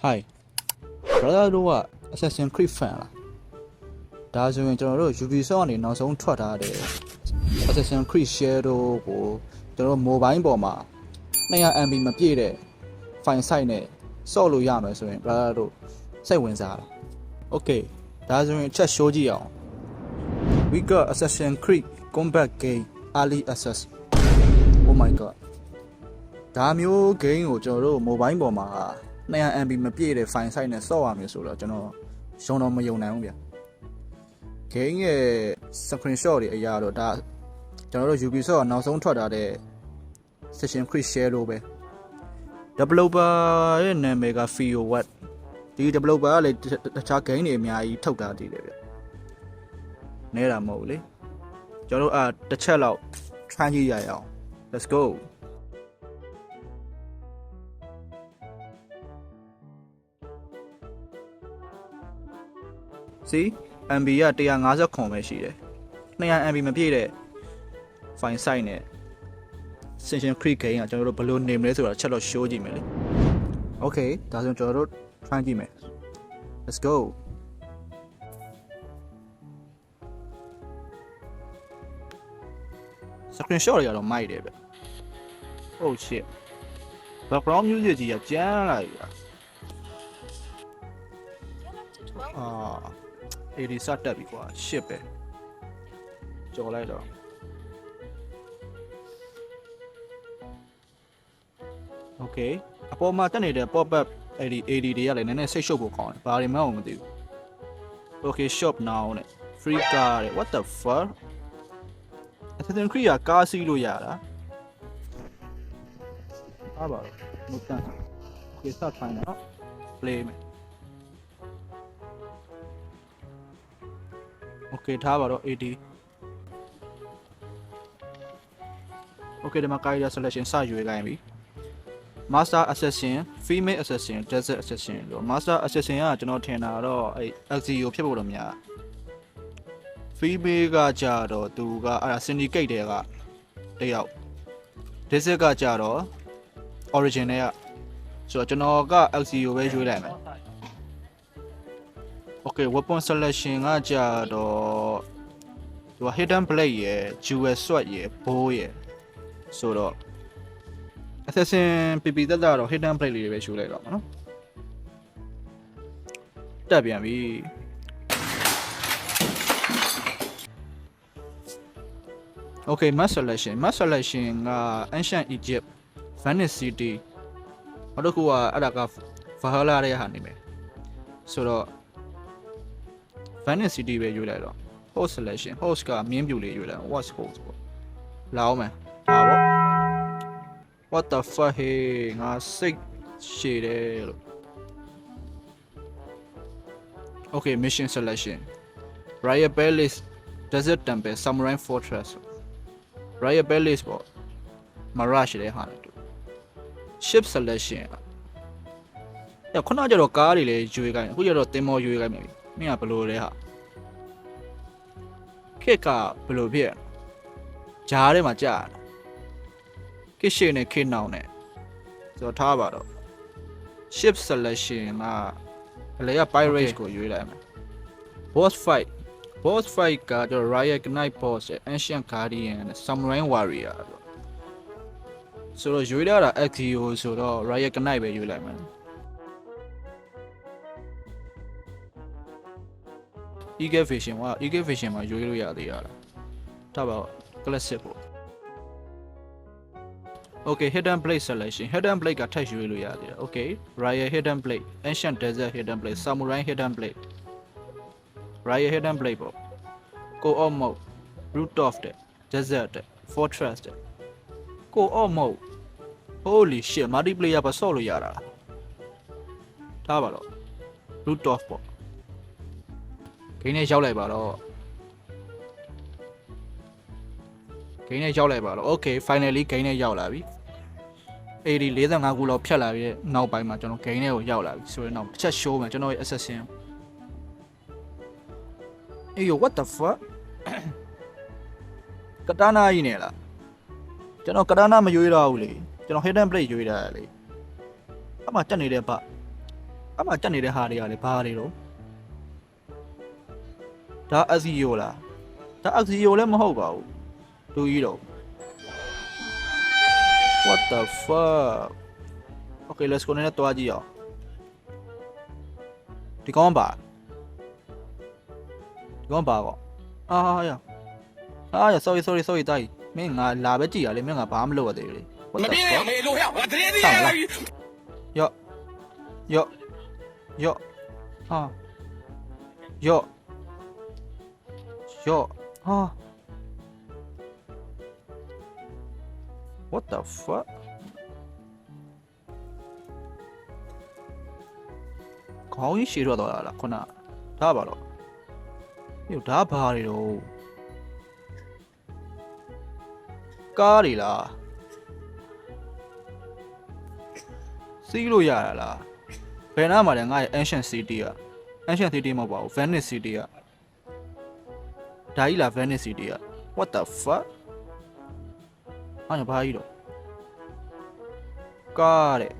Hi brother တို့က Assassin's Creed fan လားဒါဆိုရင်ကျွန်တော်တို့ Ubisoft ကနေနောက်ဆုံးထွက်ထားတဲ့ Assassin's Creed Shadow ကိုကျွန်တော်တို့ mobile ပေါ်မှာ 200MB မပြည့်တဲ့ file size နဲ့ဆော့လို့ရမယ်ဆိုရင် brother တို့စိတ်ဝင်စားလား Okay ဒါဆိုရင်ချက် show ကြည့်အောင် We got Assassin's Creed Combat Game Early Access Oh my god ဒါမျိုး game ကိုကျွန်တော်တို့ mobile ပေါ်မှာ200MB မပြည့်တဲ့ file size နဲ့ဆော့ရမယ်ဆိုတော့ကျွန်တော်ရုံတော့မယုံနိုင်ဘူးဗျ game ရဲ့ screenshot တွေအရာတော့ဒါကျွန်တော်တို့ Ubisoft နောက်ဆုံးထွက်လာတဲ့ Assassin's Creed Shadow ပဲ developer ရဲ့နာမည်က FioWat ဒီ developer ကလည်းတခြား game တွေအများကြီးထုတ်တာတည်တယ်ဗျနဲတာမဟုတ်ဘူးလေကျွန်တော်တို့တစ်ချက်လောက် try ကြည့်ရအောင် let's go See MB က150ခွန်ပဲရှိတယ် 200MB မပြည့်တဲ့ file size နဲ့ Assassin's Creed game ကကျွန်တော်တို့ဘယ်လိုနေမလဲဆိုတာချက်တော့ show ကြည့်မယ်လေ Okay ဒါဆိုကျွန်တော်တို့ try ကြည့်မယ် Let's go Screenshot တွေကတော့မိုက်တယ်ဗျ Oh shit Background music ကြီးကကျန်းလာပြီ80စတက်ပြီကွာshitပဲကြော်လိုက်တော့ Okay အပေါ်မှာတက်နေတဲ့ pop up 80တွေကလည်းနည်းနည်းစိတ်ရှုပ်ဖို့ကောင်းတယ်ဘာတွေမှမသိဘူး Okay shop now နဲ့ free car တဲ့ what the fuck Assassin's Creed ကကားစီးလို့ရတာအားပါမတန် Okay start trying နော် play မယ် Okay ထားပါတော့ 80 Okay ဒီမှာ character selection စရွေးလိုက်ပြီ Master Assassin Female Assassin Desert Assassin လို့ Master Assassin ကကျွန်တော်ထင်တာတော့အဲ Axio ဖြစ်ဖို့တော့များ Female ကကြတော့သူကအဲ့ဒါ Syndicate တွေကတယောက် Desert ကကြတော့ Origin တွေကဆိုတော့ကျွန်တော်က Axio ပဲရွေးလိုက်မယ် Okay weapon selection ကကြတော့သူက hidden blade ရယ် jewel sword ရယ် bow ရယ်ဆိုတော့ assassin ပြပြတက်တာတော့ hidden blade လေးတွေပဲယူလိုက်တော့မှာနော်တက်ပြန်ပြီ Okay map selection က ancient Egypt Venice City နောက်တစ်ခုကအဲ့ဒါက Valhalla ရဲ့ဟာနေမယ်ဆိုတော့Venice City ပဲရွေးလိုက်တော့ host selection host ကမြင်းပြူလေးရွေးလိုက် what's host ပေါ့လာအောင်မယ်ဒါပေါ့ what the fuck hey ငါစိတ်ရှည်တယ်လို့ Okay mission selection Riot Palace Desert Temple Samurai Fortress Riot Palace ပေါ့ Mirage တဲ့ဟာနဲ့တူ ship selection ခုနကကျတော့ကားတွေလည်းရွေးခိုင်းအခုကျတော့တင်မောရွေးခိုင်းမယ်မင်းကဘယ်လိုလဲဟာခက်ကဘယ်လိုဖြစ်ဂျားထဲမှာကြာခက်ရှေနဲ့ခက်နောင်နဲ့ဆိုတော့ထားပါတော့ ship selection ကအလေက pirate ကိုရွေးလိုက်မယ် boss fight ကတော့ Riot Knight boss Ancient Guardian နဲ့ Samurai Warrior ဆိုတော့ရွေးရတာ Axio ဆိုတော့ Riot Knight ပဲရွေးလိုက်မယ်Eagle Vision မှာရွေးလို့ရသေးရလားဒါပါ classic ပေါ့ Okay hidden blade selection hidden blade ကထပ်ရွေးလို့ရသေးတယ် Okay Riot hidden blade ancient desert hidden blade samurai hidden blade Riot hidden blade ပေါ့ co-op mode root of the desert the fortress တဲ့ co-op mode holy shit multiplayer ပါဆော့လို့ရတာထားပါတော့ root of ပေါ့ဂိမ်းနဲ့ရောက်လိုက်ပါတော့ Okay finally ဂိမ်းနဲ့ရောက်လာပြီ80 45ခုလောက်ဖြတ်လာပြီးနောက်ပိုင်းမှာကျွန်တော်ဂိမ်းနဲ့ကိုရောက်လာပြီဆိုရင်တော့တစ်ချက် show မယ်ကျွန်တော်ရဲ့ assassin Yo what the fuck ကတာနာကြီးနေလားကျွန်တော်ကတာနာမရွေးတော့ဘူးလေကျွန်တော် hidden blade ရွေးတာလေအမှတက်နေတဲ့ဘ အမှတက်နေတဲ့ဟာတွေကလည်းဘာတွေတော့ဒါ SEO လားဒါ SEO လည်းမဟုတ်ပါဘူးတူကြီးတော့ What the fuck Okay let's go နဲ့တွားကြည့်အောင်ဒီကောင်ပါကောအာရ sorry တိုင်းမင်းငါလာပဲကြည့်ရလေမင်းငါဘာမှမလုပ်ရသေးဘူးလေ What the fuck 没录像，我直接地下鱼。哟啊哟啊 What the fuck ခေါင်းကြီးရှည်ထွက်သွားတာလားခုနဒါပါတော့ညဒါဘာတွေတော့ကားတွေလားစီးလို့ရတာလားဘယ်နားမှာလဲငါရဲ့ ancient city က ancient city မဟုတ်ပါဘူး Venice city ကဒါကြီးလား Venice city က What the fuck အားရဘာကြီးတော့ကားတဲ့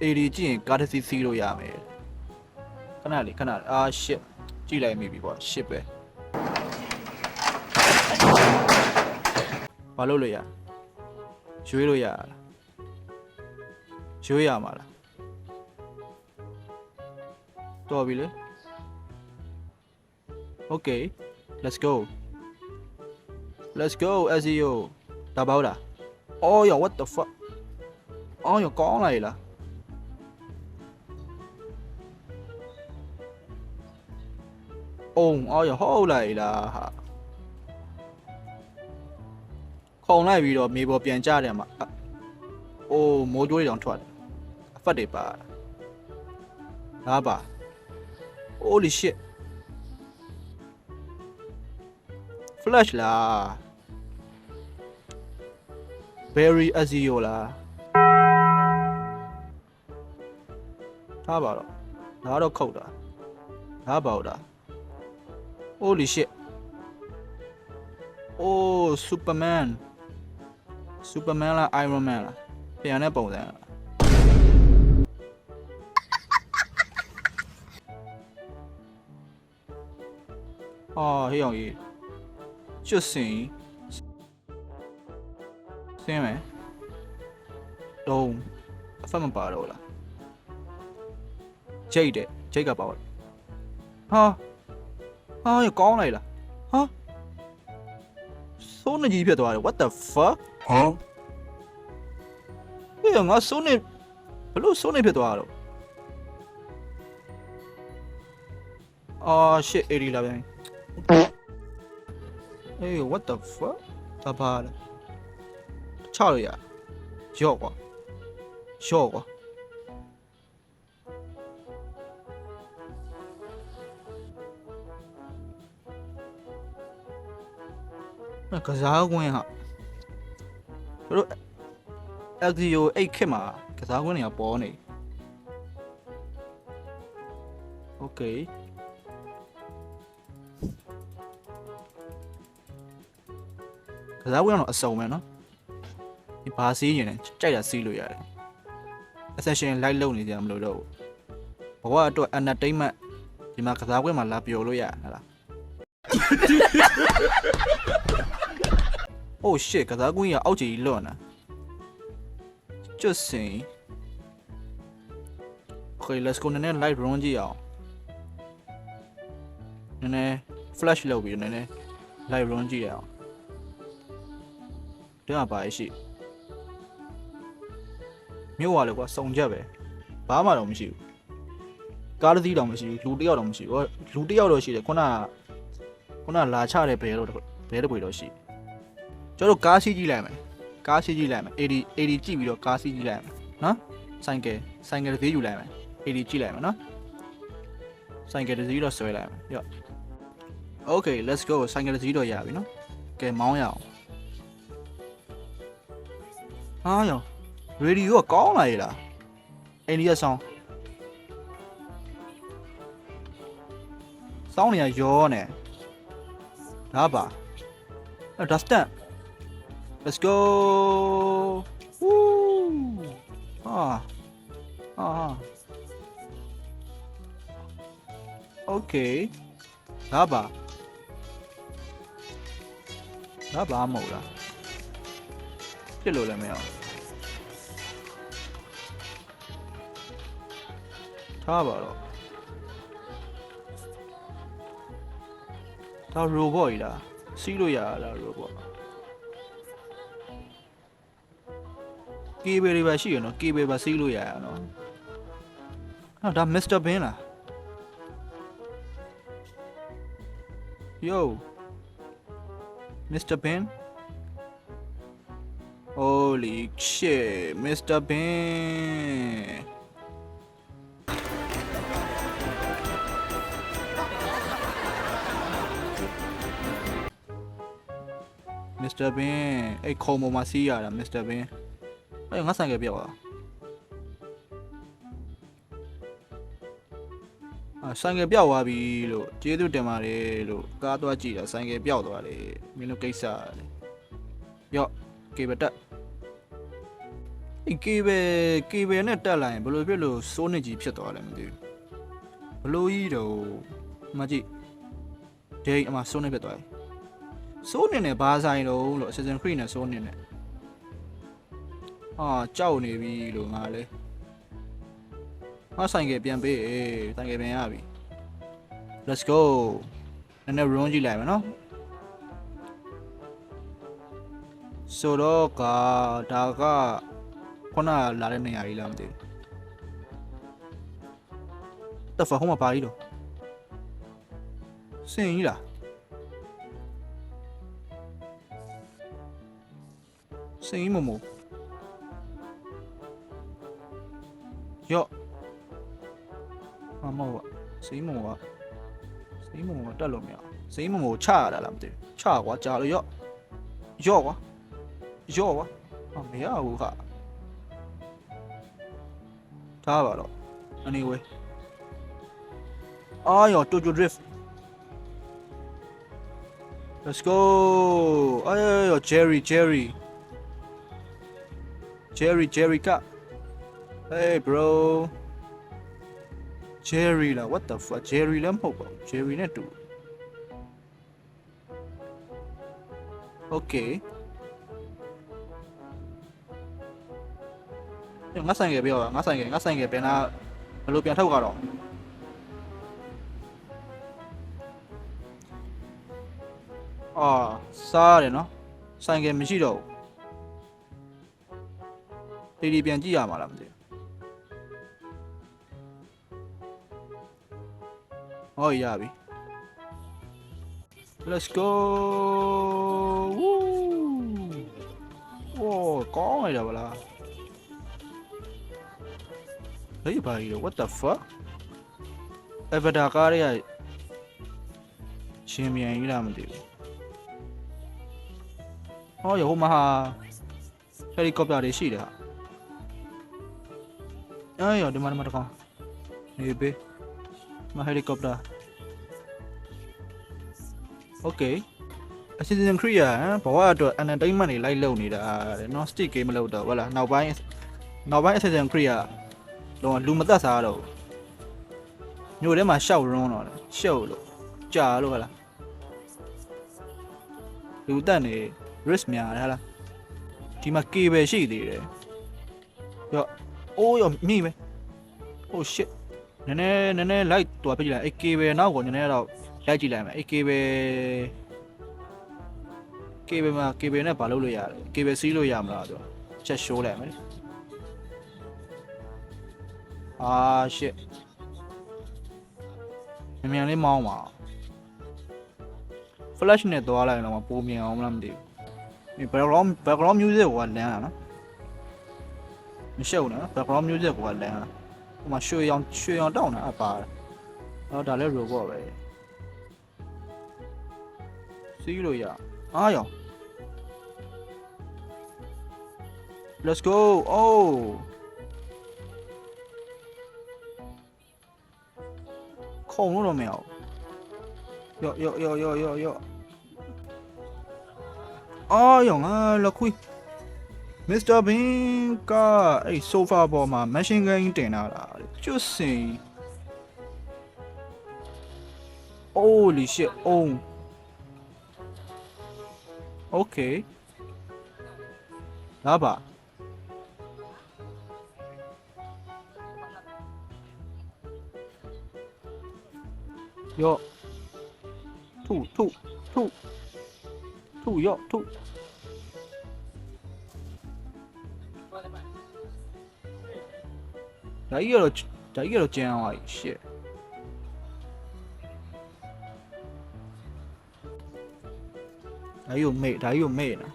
AD ကြည့်ရင်ကားတစ်စီးစီးလို့ရမယ်ခဏလေးအာ shit ကြည့်လိုက်မိပြီပေါ့ shit ပဲဘာလို့လို့ရရွေးလို့ရလားရွေးရမှာလားတော်ပြီလေ Okay let's go SEO ဒါပေါ့လား Oh yo what the fuck Oh yo ကောင်းလိုက်လားOh yo ဟုတ်လိုက်လားဟာခုံလိုက်ပြီးတော့မြေပေါ်ပြန်ကြတယ်မှာအိုးမိုးကြိုးတွေတောင်ထွက်တယ်အဖက်တွေပါဒါပါ Holy shit Flash လား Very SEO လားဒါပါတော့ဒါတော့ခုတ်တာဒါပါတော့ Holy shit Oh Superman လား Iron Man လားပြန်တဲ့ပုံစံလားအော်ဟေးအောင်ကြီးကျွတ်စင်မယ်တုံးအဖက်မပါတော့လားဂျိတ်ကပါတော့ဟာရကောင်းလိုက်လားဟာစိုးနေကြီးဖြစ်သွားတယ် What the fuck ဟေးငါစိုးနေဘလို့စိုးနေဖြစ်သွားတော့အာ shit 80လာပြန်Hey what the fuck ဒါပါလဲချလို့ရရော့ကွာကစားကွင်းဟာတို့ LDO 8ခက်မှာကစားကွင်းတွေကပေါ်နေ Okayကစားကွင်းတော့အစုံပဲเนาะဒီဘာစီးရင်လဲကြိုက်တာစီးလို့ရတယ် Accession လိုက်လုံနေကြမလို့တော့ဘဝအတွက် entertainment ဒီမှာကစားကွင်းမှာလာပျော်လို့ရဟလား Oh shit ကစားကွင်းရအောက်ကြီးလွတ်နေကျွတ်စင် Okay let's go နည်းနည်း live run ကြည့်အောင်နည်းနည်း flash လုပ်ပြီးနည်းနည်း live run ကြည့်ရအောင်ဒါပါရှိမြို့ကလည်းကွာစုံချက်ပဲဘာမှတော့မရှိဘူးကားတစ်စီးတော့မရှိဘူးလူတစ်ယောက်တော့မရှိဘူးလူတစ်ယောက်တော့ရှိတယ်ခုနလာချတဲ့ဘယ်တပွေတော့ရှိကျွန်တော်တို့ကားစီးကြည့်လိုက်မယ်80ကြည့်ပြီးတော့ကားစီးကြည့်လိုက်မယ်နော်ဆိုင်ကယ်တစ်စီးယူလိုက်မယ်80ကြည့်လိုက်မယ်နော်ဆိုင်ကယ်တစ်စီးတော့ဆွဲလိုက်မယ်ရော့ Okay let's go ဆိုင်ကယ်တစ်စီးတော့ရပြီနော်ကဲမောင်းရအောင်ဟာယောရေဒီယိုကကောင်းလာရလားအိန္ဒိယဆောင်းနေရရောနေဒါပါဒါစတန် Let's go Woo Okay ဒါပါမဟုတ်လားပြစ်လို့လည်းမရအောင်ထားပါတော့ဒါ robot ကြီးလားစီးလို့ရလား robot cable တွေပါရှိရနော် cable ပါစီးလို့ရရနော်အဲ့ဒါ Mr. Bean လား Yo Mr. Bean Holy shit Mr. Bean Mr. Bean အဲ့ခုံပေါ်မှာစီးရတာ Mr. Bean အဲ့ငါဆိုင်ကပြောက်သွားဆိုင်ကပြောက်သွားပြီလို့ကျေးဇူးတင်ပါတယ်လို့ကားသွားကြည့်တာဆိုင်ကပြောက်သွားတယ်မင်းတို့ကိစ္စရော့ကေဘတက်ဒီကေဘနဲ့တက်လာရင်ဘယ်လိုဖြစ်လို့စိုးနစ်ကြီးဖြစ်သွားလဲမသိဘူးဘလို့ကြီးတော့မကြည့်ဒိတ်အမစိုးနစ်ဖြစ်သွားပြီစိုးနစ်နဲ့ဘာဆိုင်တော့လို့ Assassin's Creed နဲ့စိုးနစ်နဲ့ကြောက်နေပြီလို့ငါလဲဆိုင်ကပြန်ပေးဆိုင်ကပြန်ရပြီ Let's go နည်းနည်း run ကြည့်လိုက်မယ်နော်ဆိုတော့ဒါကခုနလာတဲ့နေရာကြီးလားမသိဘူးတဖာဟိုမှာပါကြီးတော့စင်ကြီးလားစင်ကြီးမမို့ရော့မဟုတ်ပါစိမ့်မမို့တက်လို့မရစိမ့်မမို့ချရတာလားမသိဘူးချကွာကြာလို့ရော့ကွာမရဘူးခထားပါတော့ anyway ယော Tokyo Drift let's go ယော Jerryက hey bro Jerry 啦 what the fuck Jerry လည်းမဟုတ်ပါဘူး Jerry နဲ့တူ okay ငါဆိုင်ကပြောငါဆိုင်ကပြန်လာဘယ်လိုပြန်ထုတ်ကတော့စားရတယ်နော်ဆိုင်ကမရှိတော့ဘူးတီပြန်ကြည့်ရမှာလားမသိဘူးရပြီ let's go ကောင်းလိုက်တာဗလားဟေးဘာကြီး what the fuck Avatar ကားရဲ့ရှင်မြန်ကြီးလားမသိဘူးရဟိုမှာဟယ်လီကော်ပတာတွေရှိတယ်ဟာဒီမှာတကောင်နေပေးမဟယ်လီကော်ပတာ okay Assassin's Creed ဘဝအတွက် entertainment တွေလိုက်လုပ်နေတာတဲ့ non-stick game မလုပ်တော့ဟုတ်လားနောက်ပိုင်း Assassin's Creed တော့လူမသက်စားတော့ညိုထဲမှာရှောက်ရုံးတော့ရှောက်လို့ကြာလို့ဟုတ်လားလူတက်နေ risk များတယ်ဟုတ်လားဒီမှာ cable ရှိသေးတယ်ရောမိမယ် oh shit နည်းနည်း light တွားပြကြည့်လိုက်အဲ့ cable နောက်ကိုနည်းနည်းတော့လိုက်ကြည့်လိုက်မယ်အဲ့ cable မှာ cable နဲ့ဘာလုပ်လို့ရလဲ cable စီးလို့ရမလားဆိုချက် show လိုက်မယ်shit မြန်လေးမောင်းပါ flash နဲ့သွားလိုက်တော့ပိုမြင်အောင်မလားမသိဘူး background music ကိုလမ်းနော်မရှုပ်နော် background music ကိုလမ်းဟိုမှာရွှေရောင်တောင်းတာပါတယ်ဒါလည်း robot ပဲစီးလို့ရရော let's go ခုံလို့တော့မရဘူးရောငါလက်ခွေး Mr. Bean ကအဲ့ sofa ပေါ်မှာ machine gun တင်လာတာကျွတ်စင် holy shit oh okay လာပါယောထုယောထုဒါကြီးကတော့ကျန်းသွားပြီ shit ဒါကြီးကိုမေ့နော်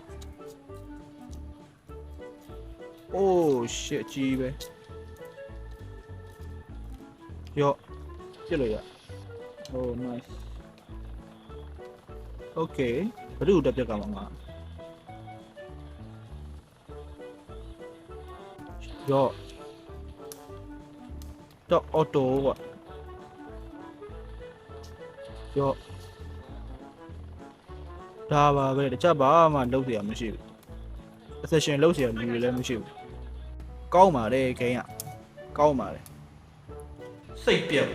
oh shit ကြီးပဲယောပြစ်လို့ရ oh nice okay ဘယ်သူတက်ပြက်ကမှာယောတော့ auto ကွာယောဒါပါပဲတခြားဘာမှလုပ်ရမရှိဘူး accession လုပ်ရလူတွေလည်းမရှိဘူးကောင်းပါတယ်ခင်ဗျကောင်းပါတယ်စိတ်ပြက်